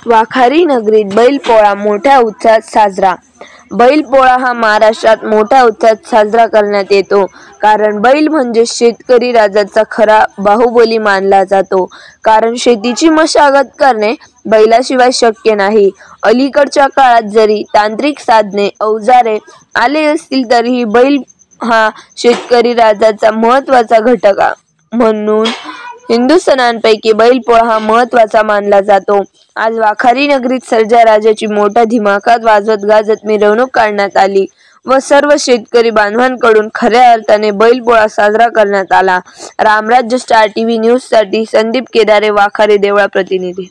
वाखारी नगरीत बैलपोळा मोठ्या उत्साहात साजरा। बैलपोळा हा महाराष्ट्रात मोठ्या उत्साहात साजरा करण्यात येतो, कारण बैल म्हणजे शेतकरी राजाचा खरा बाहुबली मानला जातो। कारण शेतीची मशागत करणे बैलाशिवाय शक्य नाही। अलीकडच्या काळात जरी तांत्रिक साधने, अवजारे आले असतील तरीही बैल हा शेतकरी राजाचा महत्त्वाचा घटक म्हणून हिंदू सणांपैकी बैलपोळा हा महत्त्वाचा मानला जातो। आज वाखारी नगरीत सर्जाराजाची मोठ्या दिमाखात वाजत गाजत मिरवणूक काढण्यात आली व सर्व शेतकरी बांधवांकडून खऱ्या अर्थाने बैलपोळा साजरा करण्यात आला। रामराज्य स्टार टीव्ही न्यूज साठी संदीप केदारे, वाखारी देवळा प्रतिनिधी।